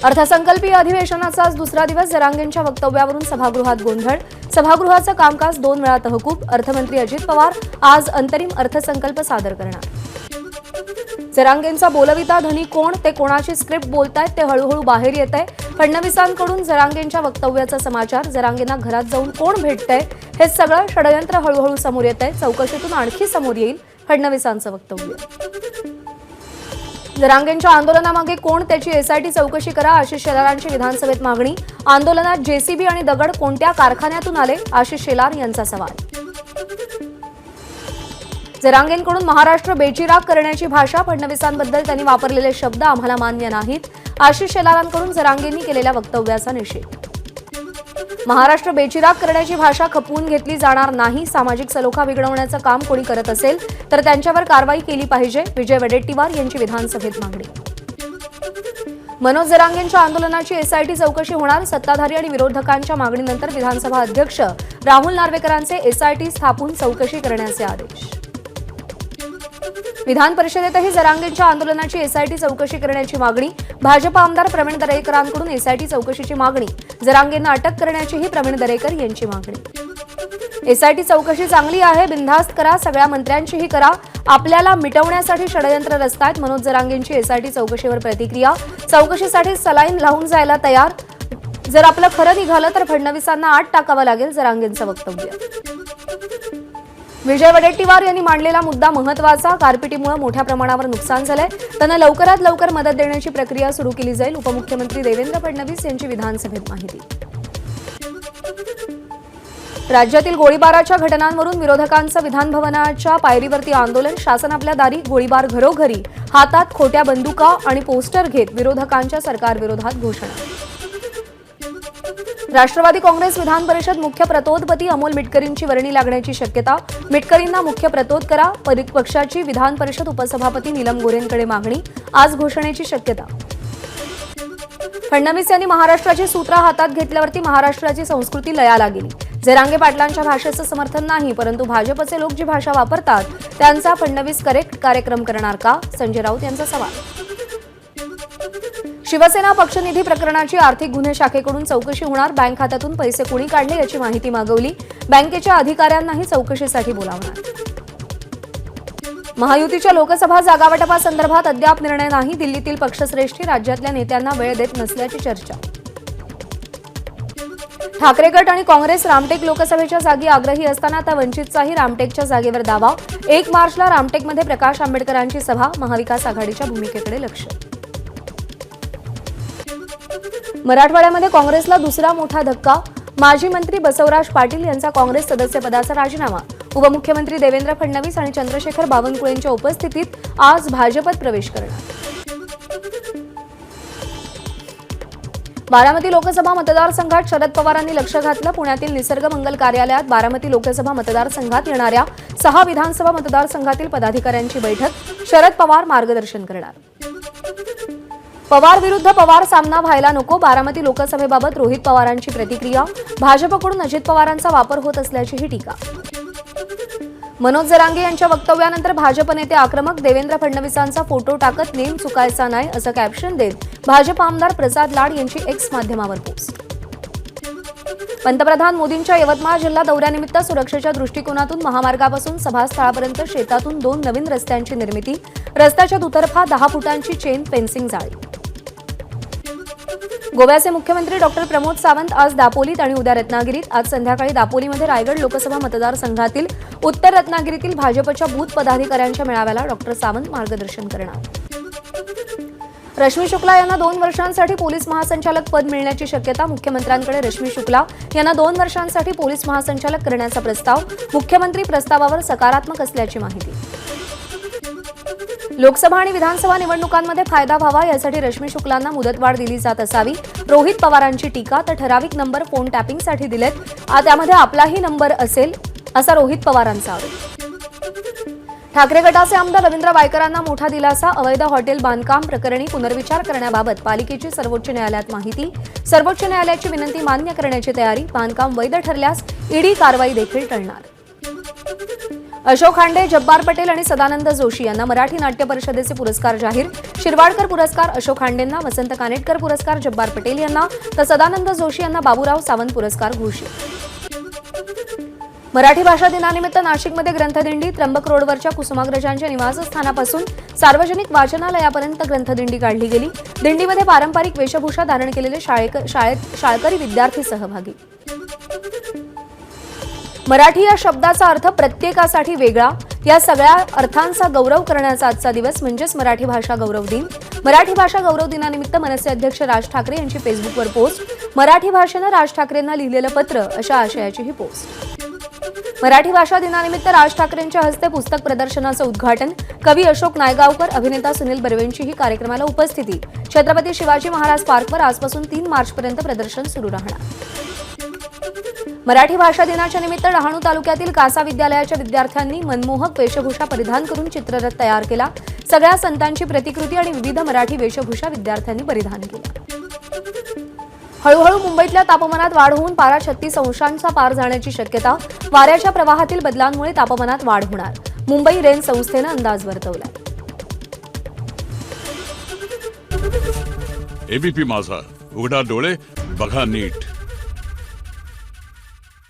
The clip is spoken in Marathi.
अर्थसंकल्पीय अधिवेशनाचा आज दुसरा दिवस. जरांगेंच्या वक्तव्यावरून सभागृहात गोंधळ. सभागृहाचं कामकाज 2 वेळा तहकूब. अर्थमंत्री अजित पवार आज अंतरिम अर्थसंकल्प सादर करणार. जरांगेंचा बोलविता धनी कोण, ते कोणाची स्क्रिप्ट बोलतायत ते हळूहळू बाहेर येतंय. फडणवीसांकडून जरांगेंच्या वक्तव्याचा समाचार. जरांगेंना घरात जाऊन कोण भेटतंय हे सगळं षडयंत्र हळूहळू समोर येतंय. चौकशीतून आणखी समोर येईल फडणवीसांचं वक्तव्य. जरांगेंच्या आंदोलनामागे कोण, त्याची एसआयटी चौकशी करा. आशिष शेलारांची विधानसभेत मागणी. आंदोलनात जेसीबी आणि दगड कोणत्या कारखान्यातून आले, आशिष शेलार यांचा सवाल. जरांगेंकडून महाराष्ट्र बेचिराग करण्याची भाषा. फडणवीसांबद्दल त्यांनी वापरलेले शब्द आम्हाला मान्य नाहीत. आशिष शेलारांकडून जरांगेंनी केलेल्या वक्तव्याचा निषेध. महाराष्ट्र बेचिराग करण्याची भाषा खपवून घेतली जाणार नाही. सामाजिक सलोखा बिघडवण्याचं काम कोणी करत असेल तर त्यांच्यावर कारवाई केली पाहिजे. विजय वडेट्टीवार यांची विधानसभेत मागणी. मनोज जरांगेंच्या आंदोलनाची एसआयटी चौकशी होणार. सत्ताधारी आणि विरोधकांच्या मागणीनंतर विधानसभा अध्यक्ष राहुल नार्वेकरांचे एसआयटी स्थापून चौकशी करण्याचे आदेश. विधान परिषदेतही जरांगेंच्या आंदोलनाची एसआयटी चौकशी करण्याची मागणी. भाजप आमदार प्रवीण दरेकरांकडून एसआयटी चौकशीची मागणी. जरांगेंना अटक करण्याचीही प्रवीण दरेकर यांची मागणी. एसआयटी चौकशी चांगली आहे, बिनधास्त करा, सगळ्या मंत्र्यांचीही करा. आपल्याला मिटवण्यासाठी षडयंत्र रचतायत. मनोज जरांगेंची एसआयटी चौकशीवर प्रतिक्रिया. चौकशीसाठी सलाईन लावून जायला तयार. जर आपलं खरं निघालं तर फडणवीसांना आत टाकावं लागेल, जरांगेंचं वक्तव्य. विजय वडेट्टीवार यांनी मांडलेला मुद्दा महत्वाचा. गारपिटीमुळे मोठ्या प्रमाणावर नुकसान झालंय. त्यांना लवकरात लवकर मदत देण्याची प्रक्रिया सुरू केली जाईल. उपमुख्यमंत्री देवेंद्र फडणवीस यांची विधानसभेत माहिती. राज्यातील गोळीबाराच्या घटनांवरून विरोधकांचं विधानभवनाच्या पायरीवरती आंदोलन. शासन आपल्या दारी, गोळीबार घरोघरी, हातात खोट्या बंदुका आणि पोस्टर घेत विरोधकांच्या सरकारविरोधात घोषणा. राष्ट्रवादी काँग्रेस विधान परिषद मुख्य प्रतोदपती अमोल मिटकरींची वर्णी लागण्याची शक्यता. मिटकरींना मुख्य प्रतोद करा. पक्षाची विधान परिषद उपसभापती नीलम गोऱ्हेंकडे मागणी. आज घोषणेची शक्यता. फडणवीस यांनी महाराष्ट्राची सूत्र हातात घेतल्यावरती महाराष्ट्राची संस्कृती लयाला गेली. जरांगे पाटलांच्या भाषेचं समर्थन नाही, परंतु भाजपचे लोक जी भाषा वापरतात त्यांचा फडणवीस करेक्ट कार्यक्रम करणार का, संजय राऊत यांचा सवाल. शिवसेना पक्षनिधी प्रकरणाची आर्थिक गुन्हे शाखेकडून चौकशी होणार. बँक खात्यातून पैसे कुणी काढले याची माहिती मागवली. बँकेच्या अधिकाऱ्यांनाही चौकशीसाठी बोलावणार. महायुतीच्या लोकसभा जागावाटपासंदर्भात अद्याप निर्णय नाही. दिल्लीतील पक्षश्रेष्ठी राज्यातल्या नेत्यांना वेळ देत नसल्याची चर्चा. ठाकरे गट आणि काँग्रेस रामटेक लोकसभेच्या जागी आग्रही असताना आता वंचितचाही रामटेकच्या जागेवर दावा. 1 मार्चला रामटेकमध्ये प्रकाश आंबेडकरांची सभा. महाविकास आघाडीच्या भूमिकेकडे लक्ष. मराठवाड्यामध्ये काँग्रेसला दुसरा मोठा धक्का. माजी मंत्री बसवराज पाटील यांचा काँग्रेस सदस्यपदाचा राजीनामा. उपमुख्यमंत्री देवेंद्र फडणवीस आणि चंद्रशेखर बावनकुळेंच्या उपस्थितीत आज भाजपत प्रवेश करणार. बारामती लोकसभा मतदारसंघात शरद पवारांनी लक्ष घातलं. पुण्यातील निसर्ग मंगल कार्यालयात बारामती लोकसभा मतदारसंघात येणाऱ्या 6 विधानसभा मतदारसंघातील पदाधिकाऱ्यांची बैठक. शरद पवार मार्गदर्शन करणार. पवार विरुद्ध पवार सामना व्हायला नको. बारामती लोकसभेबाबत रोहित पवारांची प्रतिक्रिया. भाजपकडून अजित पवारांचा वापर होत असल्याचीही टीका. मनोज जरांगे यांच्या वक्तव्यानंतर भाजप नेते आक्रमक. देवेंद्र फडणवीसांचा फोटो टाकत नेम चुकायचा नाही असं कॅप्शन देत भाजप आमदार प्रसाद लाड यांची एक्स माध्यमावर पोस्ट. पंतप्रधान मोदींच्या यवतमाळ जिल्हा दौऱ्यानिमित्त सुरक्षेच्या दृष्टिकोनातून महामार्गापासून सभास्थळापर्यंत शेतातून 2 नवीन रस्त्यांची निर्मिती. रस्त्याच्या दुतर्फा 10 फुटांची चेन फेन्सिंग जाळी. गोव्याचे मुख्यमंत्री डॉक्टर प्रमोद सावंत आज दापोलीत आणि उद्या रत्नागिरीत. आज संध्याकाळी दापोलीमध्ये रायगड लोकसभा मतदारसंघातील उत्तर रत्नागिरीतील भाजपच्या बूथ पदाधिकाऱ्यांच्या मेळाव्याला डॉक्टर सावंत मार्गदर्शन करणार. रश्मी शुक्ला यांना 2 वर्षांसाठी पोलीस महासंचालक पद मिळण्याची शक्यता. मुख्यमंत्र्यांकडे रश्मी शुक्ला यांना 2 वर्षांसाठी पोलीस महासंचालक करण्याचा प्रस्ताव. मुख्यमंत्री प्रस्तावावर सकारात्मक असल्याची माहिती. लोकसभा आणि विधानसभा निवडणुकांमध्ये फायदा व्हावा यासाठी रश्मी शुक्लांना मुदतवाढ दिली जात असावी. रोहित पवारांची टीका. तर ठराविक नंबर फोन टॅपिंगसाठी दिलेत, त्यामध्ये आपलाही नंबर असेल असा रोहित पवारांचा आरोप. ठाकरे गटाचे आमदार रवींद्र वायकरांना मोठा दिलासा. अवैध हॉटेल बांधकाम प्रकरणी पुनर्विचार करण्याबाबत पालिकेची सर्वोच्च न्यायालयात माहिती. सर्वोच्च न्यायालयाची विनंती मान्य करण्याची तयारी. बांधकाम वैध ठरल्यास ईडी कारवाई देखील टळणार. अशोक खांडे, जब्बार पटेल आणि सदानंद जोशी यांना मराठी नाट्य परिषदेचे पुरस्कार जाहीर. शिरवाडकर पुरस्कार अशोक खांडेंना, वसंत कानेटकर पुरस्कार जब्बार पटेल यांना, तर सदानंद जोशी यांना बाबूराव सावंत पुरस्कार घोषित. मराठी भाषा दिनानिमित्त नाशिकमध्ये ग्रंथदिंडी. त्र्यंबक रोडवरच्या कुसुमाग्रजांच्या निवासस्थानापासून सार्वजनिक वाचनालयापर्यंत ग्रंथदिंडी काढली गेली. दिंडीमध्ये पारंपरिक वेशभूषा धारण केलेले शाळकरी विद्यार्थी सहभागी. मराठी या शब्दाचा अर्थ प्रत्येकासाठी वेगळा. या सगळ्या अर्थांचा गौरव करण्याचा आजचा दिवस म्हणजेच मराठी भाषा गौरव दिन. मराठी भाषा गौरव दिनानिमित्त मनसे अध्यक्ष राज ठाकरे यांची फेसबुकवर पोस्ट. मराठी भाषेनं राज ठाकरेंना लिहिलेलं पत्र अशा आशयाची ही पोस्ट. मराठी भाषा दिनानिमित्त राज ठाकरेंच्या हस्ते पुस्तक प्रदर्शनाचं उद्घाटन. कवी अशोक नायगावकर, अभिनेता सुनील बर्वेंचीही कार्यक्रमाला उपस्थिती. छत्रपती शिवाजी महाराज पार्कवर आजपासून 3 मार्चपर्यंत प्रदर्शन सुरू राहणार. मराठी भाषा दिनाच्या निमित्त डहाणू तालुक्यातील कासा विद्यालयाच्या विद्यार्थ्यांनी मनमोहक वेशभूषा परिधान करून चित्ररथ तयार केला. सगळ्या संतांची प्रतिकृती आणि विविध मराठी वेशभूषा विद्यार्थ्यांनी परिधान केल्या. हळूहळू मुंबईतल्या तापमानात वाढ होऊन पारा 36 अंशांचा पार जाण्याची शक्यता. वाऱ्याच्या प्रवाहातील बदलांमुळे तापमानात वाढ होणार. मुंबई रेन संस्थेनं अंदाज वर्तवला. एबीपी माझा, उघडा डोळे बघा नीट.